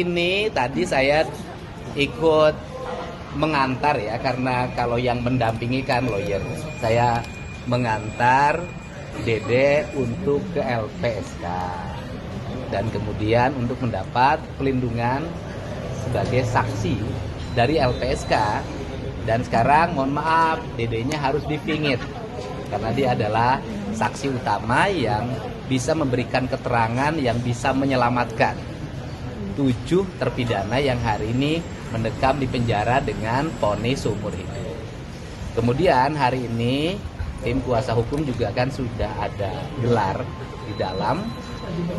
ini tadi saya ikut mengantar ya, karena kalau yang mendampingi kan lawyer. Saya mengantar Dede untuk ke LPSK dan kemudian untuk mendapat pelindungan sebagai saksi dari LPSK. Dan sekarang mohon maaf, Dedenya harus dipingit karena dia adalah saksi utama yang bisa memberikan keterangan yang bisa menyelamatkan 7 terpidana yang hari ini mendekam di penjara dengan vonis seumur hidup. Kemudian hari ini tim kuasa hukum juga kan sudah ada gelar di dalam,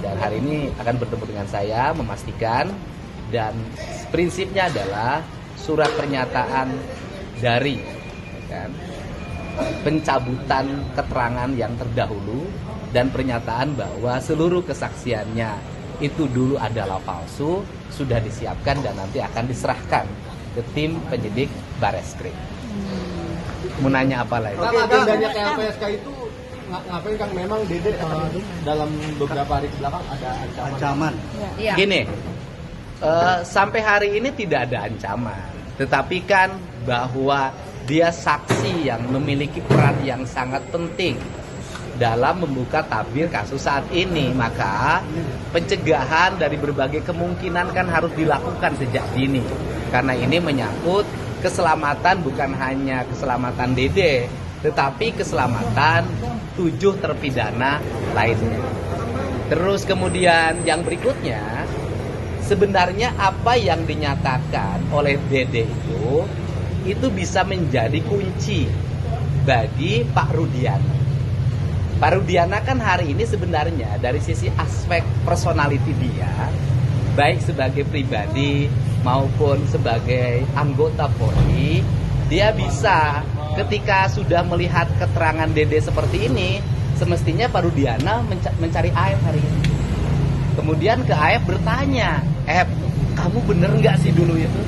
dan hari ini akan bertemu dengan saya memastikan, dan prinsipnya adalah surat pernyataan dari kan, pencabutan keterangan yang terdahulu dan pernyataan bahwa seluruh kesaksiannya itu dulu adalah palsu sudah disiapkan dan nanti akan diserahkan ke tim penyidik Bareskrim. Mau nanya apa lagi? Oke, agendanya ke LPSK itu ngapain Kang? Memang Dede dalam beberapa hari belakang ada ancaman. Ya. Gini, sampai hari ini tidak ada ancaman, tetapi kan bahwa dia saksi yang memiliki peran yang sangat penting dalam membuka tabir kasus saat ini, maka pencegahan dari berbagai kemungkinan kan harus dilakukan sejak dini, karena ini menyangkut keselamatan, bukan hanya keselamatan Dede, tetapi keselamatan 7 terpidana lainnya. Terus kemudian yang berikutnya, sebenarnya apa yang dinyatakan oleh Dede itu bisa menjadi kunci bagi Pak Rudiana. Pak Rudiana kan hari ini sebenarnya dari sisi aspek personality dia, baik sebagai pribadi maupun sebagai anggota Polri, dia bisa ketika sudah melihat keterangan Dede seperti ini, semestinya Pak Rudiana mencari AF hari ini. Kemudian ke AF bertanya, kamu bener nggak sih dulu itu?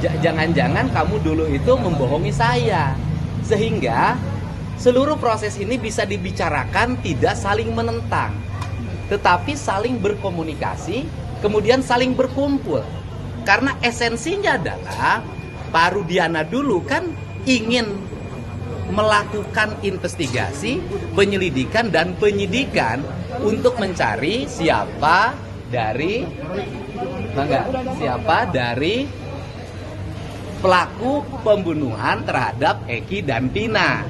Jangan-jangan kamu dulu itu membohongi saya. Sehingga seluruh proses ini bisa dibicarakan tidak saling menentang, tetapi saling berkomunikasi, kemudian saling berkumpul. Karena esensinya adalah Pak Rudiana dulu kan ingin melakukan investigasi, penyelidikan dan penyidikan untuk mencari siapa dari pelaku pembunuhan terhadap Eki dan Tina.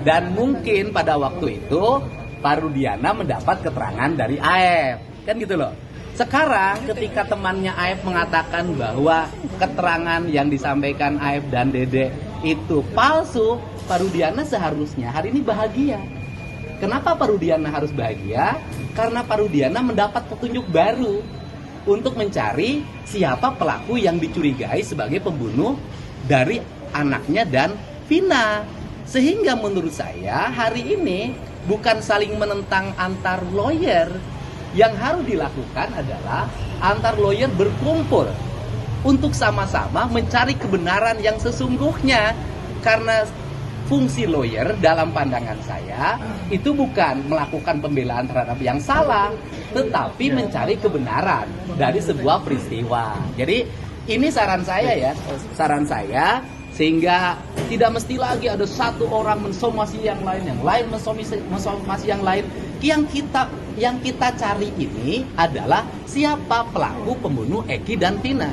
Dan mungkin pada waktu itu Pak Rudiana mendapat keterangan dari AF, kan gitu loh. Sekarang ketika temannya AF mengatakan bahwa keterangan yang disampaikan AF dan Dede itu palsu, Pak Rudiana seharusnya hari ini bahagia. Kenapa Pak Rudiana harus bahagia? Karena Pak Rudiana mendapat petunjuk baru untuk mencari siapa pelaku yang dicurigai sebagai pembunuh dari anaknya dan Vina. Sehingga menurut saya hari ini bukan saling menentang antar lawyer. Yang harus dilakukan adalah antar lawyer berkumpul untuk sama-sama mencari kebenaran yang sesungguhnya. Karena fungsi lawyer dalam pandangan saya itu bukan melakukan pembelaan terhadap yang salah, tetapi mencari kebenaran dari sebuah peristiwa. Jadi ini saran saya sehingga tidak mesti lagi ada satu orang mensomasi yang lain mensomasi yang lain. Yang kita cari ini adalah siapa pelaku pembunuh Eki dan Tina.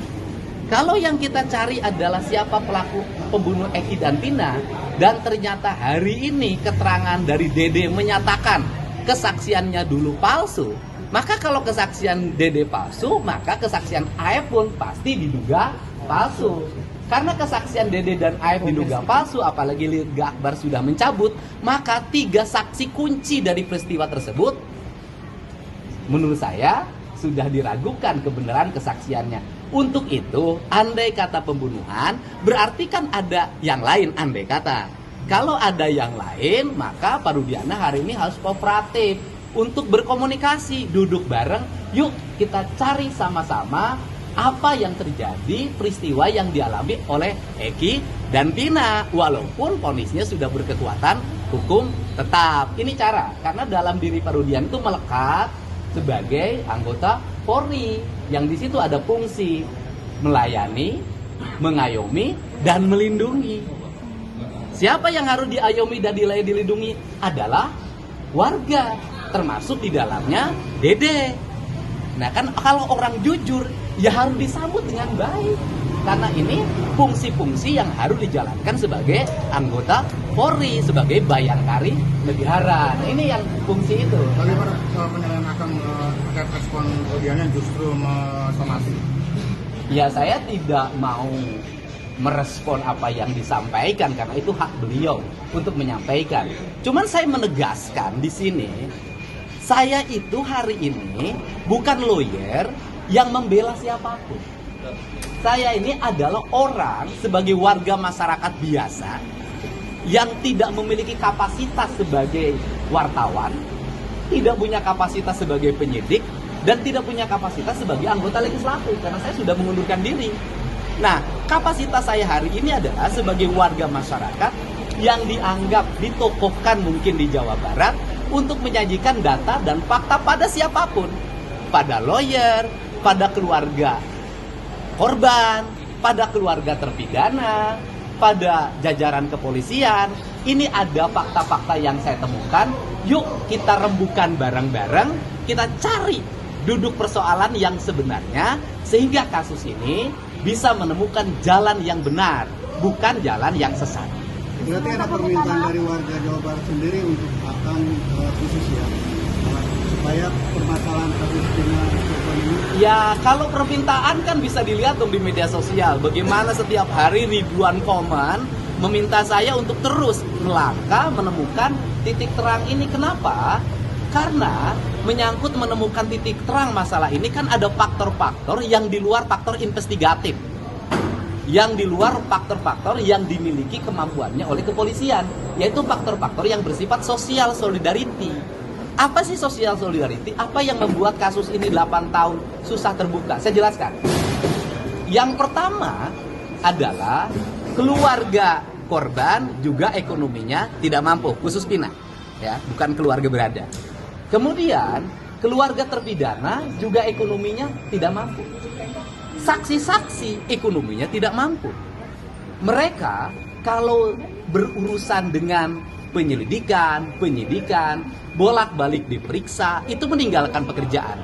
Kalau yang kita cari adalah siapa pelaku pembunuh Eki dan Tina, dan ternyata hari ini keterangan dari Dede menyatakan kesaksiannya dulu palsu, maka kalau kesaksian Dede palsu, maka kesaksian AF pun pasti diduga palsu. Karena kesaksian Dede dan AF diduga palsu, apalagi Liga Akbar sudah mencabut, maka 3 saksi kunci dari peristiwa tersebut menurut saya sudah diragukan kebenaran kesaksiannya. Untuk itu, andai kata pembunuhan, berarti kan ada yang lain, andai kata. Kalau ada yang lain, maka Pak Rudiana hari ini harus kooperatif untuk berkomunikasi, duduk bareng, yuk kita cari sama-sama apa yang terjadi, peristiwa yang dialami oleh Eki dan Tina, walaupun vonisnya sudah berkekuatan hukum tetap. Ini cara, karena dalam diri Pak Rudiana itu melekat sebagai anggota Polri yang di situ ada fungsi melayani, mengayomi, dan melindungi. Siapa yang harus diayomi dan dilindungi adalah warga, termasuk di dalamnya Dede. Nah kan kalau orang jujur ya harus disambut dengan baik, karena ini fungsi-fungsi yang harus dijalankan sebagai anggota Polri, sebagai bayangkari negara. Nah ini yang fungsi itu. Bagaimana penilaian akan terkait respon Diana justru somasi? Ya saya tidak mau merespon apa yang disampaikan karena itu hak beliau untuk menyampaikan. Cuman saya menegaskan di sini, saya itu hari ini bukan lawyer yang membela siapapun. Saya ini adalah orang sebagai warga masyarakat biasa yang tidak memiliki kapasitas sebagai wartawan, tidak punya kapasitas sebagai penyidik, dan tidak punya kapasitas sebagai anggota legislatif karena saya sudah mengundurkan diri. Nah, kapasitas saya hari ini adalah sebagai warga masyarakat yang dianggap ditokohkan mungkin di Jawa Barat untuk menyajikan data dan fakta pada siapapun, pada lawyer, pada keluarga korban, pada keluarga terpidana, pada jajaran kepolisian. Ini ada fakta-fakta yang saya temukan. Yuk kita rembukan bareng-bareng, kita cari duduk persoalan yang sebenarnya sehingga kasus ini bisa menemukan jalan yang benar, bukan jalan yang sesat. Berarti ada permintaan dari warga Jawa Barat sendiri untuk akan khusus ya, supaya permasalahan kasus Dina ini. Ya kalau permintaan kan bisa dilihat dong di media sosial. Bagaimana setiap hari ribuan komen meminta saya untuk terus melangkah menemukan titik terang ini. Kenapa? Karena menyangkut menemukan titik terang masalah ini kan ada faktor-faktor yang di luar faktor investigatif, yang di luar faktor-faktor yang dimiliki kemampuannya oleh kepolisian, yaitu faktor-faktor yang bersifat social solidarity. Apa sih social solidarity? Apa yang membuat kasus ini 8 tahun susah terbuka? Saya jelaskan. Yang pertama adalah keluarga korban juga ekonominya tidak mampu, khusus Pina, ya, bukan keluarga berada. Kemudian keluarga terpidana juga ekonominya tidak mampu. Saksi-saksi ekonominya tidak mampu. Mereka kalau berurusan dengan penyelidikan, penyidikan, bolak-balik diperiksa, itu meninggalkan pekerjaan.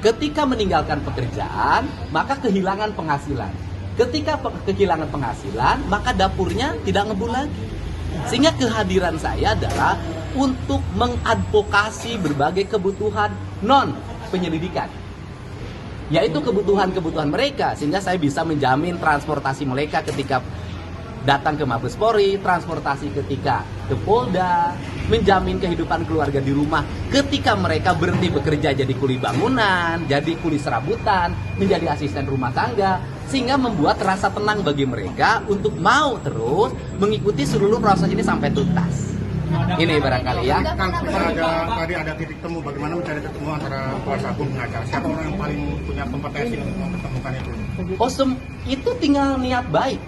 Ketika meninggalkan pekerjaan, maka kehilangan penghasilan. Ketika kehilangan penghasilan, maka dapurnya tidak ngebul lagi. Sehingga kehadiran saya adalah untuk mengadvokasi berbagai kebutuhan non-penyelidikan, yaitu kebutuhan-kebutuhan mereka, sehingga saya bisa menjamin transportasi mereka ketika datang ke Mabes Polri, transportasi ketika ke Polda, menjamin kehidupan keluarga di rumah ketika mereka berhenti bekerja jadi kuli bangunan, jadi kuli serabutan, menjadi asisten rumah tangga, sehingga membuat rasa tenang bagi mereka untuk mau terus mengikuti seluruh proses ini sampai tuntas. Ini barangkali ya. Kan tadi ada titik temu, bagaimana mencari ketemu antara kuasa hukum pengacara. Siapa orang yang paling punya kompetensi untuk mempertemukan itu? Itu tinggal niat baik.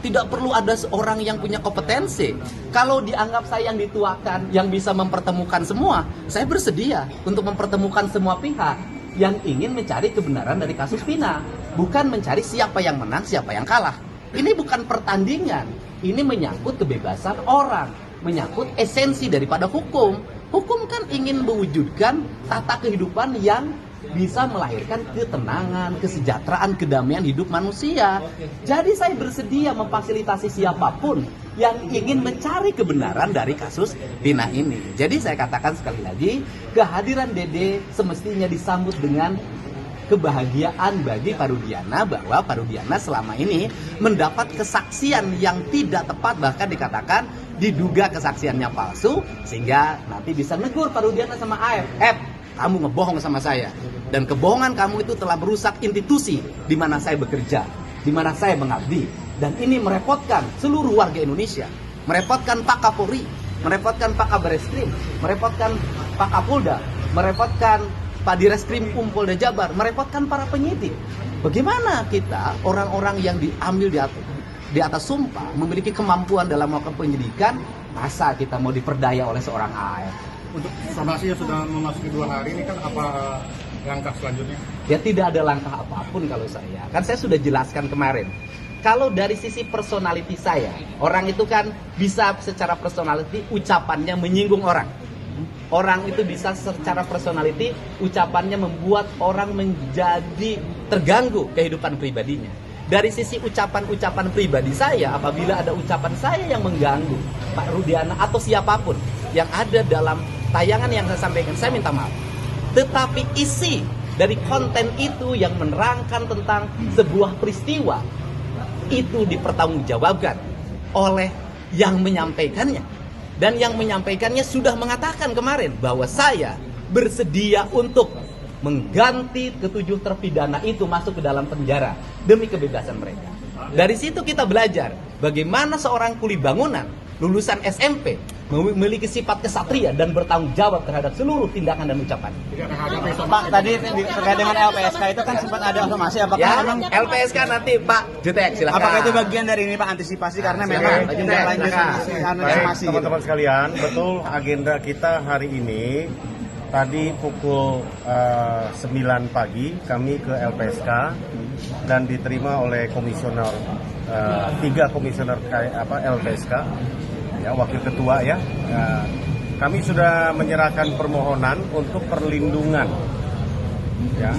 Tidak perlu ada seorang yang punya kompetensi. Kalau dianggap saya yang dituakan, yang bisa mempertemukan semua, saya bersedia untuk mempertemukan semua pihak yang ingin mencari kebenaran dari kasus Pina. Bukan mencari siapa yang menang, siapa yang kalah. Ini bukan pertandingan. Ini menyangkut kebebasan orang, menyangkut esensi daripada hukum. Hukum kan ingin mewujudkan tata kehidupan yang bisa melahirkan ketenangan, kesejahteraan, kedamaian hidup manusia. Jadi saya bersedia memfasilitasi siapapun yang ingin mencari kebenaran dari kasus Pina ini. Jadi saya katakan sekali lagi, kehadiran Dede semestinya disambut dengan kebahagiaan bagi Parudiana, bahwa Parudiana selama ini mendapat kesaksian yang tidak tepat, bahkan dikatakan diduga kesaksiannya palsu, sehingga nanti bisa negur Parudiana sama AF, kamu ngebohong sama saya, dan kebohongan kamu itu telah merusak institusi di mana saya bekerja, di mana saya mengabdi, dan ini merepotkan seluruh warga Indonesia, merepotkan Pak Kapolri, merepotkan Pak Kabareskrim, merepotkan Pak Kapolda, merepotkan Pak Direskrim Polda Jabar, merepotkan para penyidik. Bagaimana kita, orang-orang yang diambil di atas sumpah, memiliki kemampuan dalam melakukan penyidikan, masa kita mau diperdaya oleh seorang AF? Untuk somasi yang sudah memasuki 2 hari ini kan apa langkah selanjutnya? Ya tidak ada langkah apapun kalau saya. Kan saya sudah jelaskan kemarin. Kalau dari sisi personality saya, orang itu kan bisa secara personality ucapannya menyinggung orang. Orang itu bisa secara personality ucapannya membuat orang menjadi terganggu kehidupan pribadinya. Dari sisi ucapan-ucapan pribadi saya, apabila ada ucapan saya yang mengganggu Pak Rudiana atau siapapun yang ada dalam tayangan yang saya sampaikan, saya minta maaf. Tetapi isi dari konten itu yang menerangkan tentang sebuah peristiwa itu dipertanggungjawabkan oleh yang menyampaikannya. Dan yang menyampaikannya sudah mengatakan kemarin bahwa saya bersedia untuk mengganti ketujuh terpidana itu masuk ke dalam penjara demi kebebasan mereka. Dari situ kita belajar bagaimana seorang kuli bangunan lulusan SMP memiliki sifat kesatria dan bertanggung jawab terhadap seluruh tindakan dan ucapan. Pak, tadi terkait dengan LPSK itu kan sempat ada informasi apakah Ya, memang LPSK nanti Pak Jutek silakan. apakah itu bagian dari ini Pak antisipasi karena memang tindak lanjut antisipasi gitu. Teman-teman sekalian, betul agenda kita hari ini tadi pukul 9 pagi kami ke LPSK dan diterima oleh komisioner 3 komisioner LPSK, ya, wakil ketua ya. Kami sudah menyerahkan permohonan untuk perlindungan ya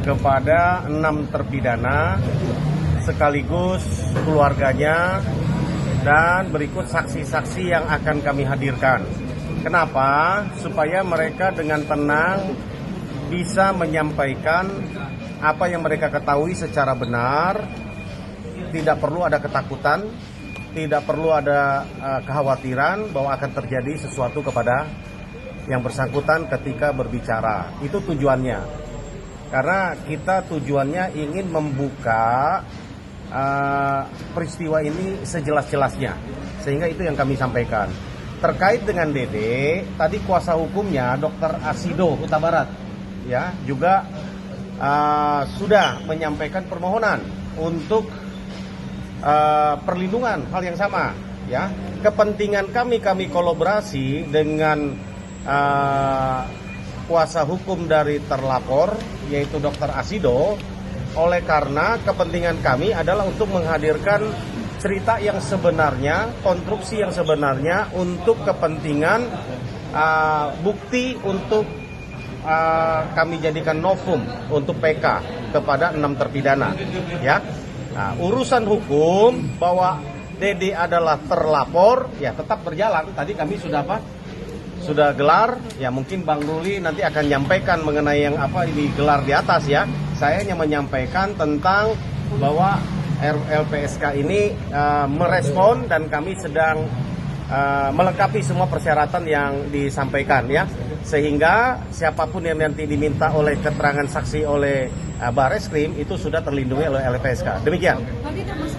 kepada 6 terpidana sekaligus keluarganya dan berikut saksi-saksi yang akan kami hadirkan. Kenapa? Supaya mereka dengan tenang bisa menyampaikan apa yang mereka ketahui secara benar, tidak perlu ada ketakutan, tidak perlu ada kekhawatiran bahwa akan terjadi sesuatu kepada yang bersangkutan ketika berbicara. Itu tujuannya. Karena kita tujuannya ingin membuka peristiwa ini sejelas-jelasnya. Sehingga itu yang kami sampaikan. Terkait dengan Dede, tadi kuasa hukumnya Dr. Asido Huta Barat ya juga sudah menyampaikan permohonan untuk perlindungan hal yang sama ya. Kepentingan kami kolaborasi dengan kuasa hukum dari terlapor yaitu Dr. Asido, oleh karena kepentingan kami adalah untuk menghadirkan cerita yang sebenarnya, konstruksi yang sebenarnya untuk kepentingan bukti untuk kami jadikan novum untuk PK kepada 6 terpidana ya. Nah, urusan hukum bahwa Dede adalah terlapor ya tetap berjalan. Tadi kami sudah sudah gelar ya, mungkin Bang Ruli nanti akan menyampaikan mengenai yang digelar di atas ya. Saya hanya menyampaikan tentang bahwa LPSK ini merespon dan kami sedang melengkapi semua persyaratan yang disampaikan ya, sehingga siapapun yang nanti diminta oleh keterangan saksi oleh Barreskrim itu sudah terlindungi oleh LPSK. Demikian. Tapi termasuk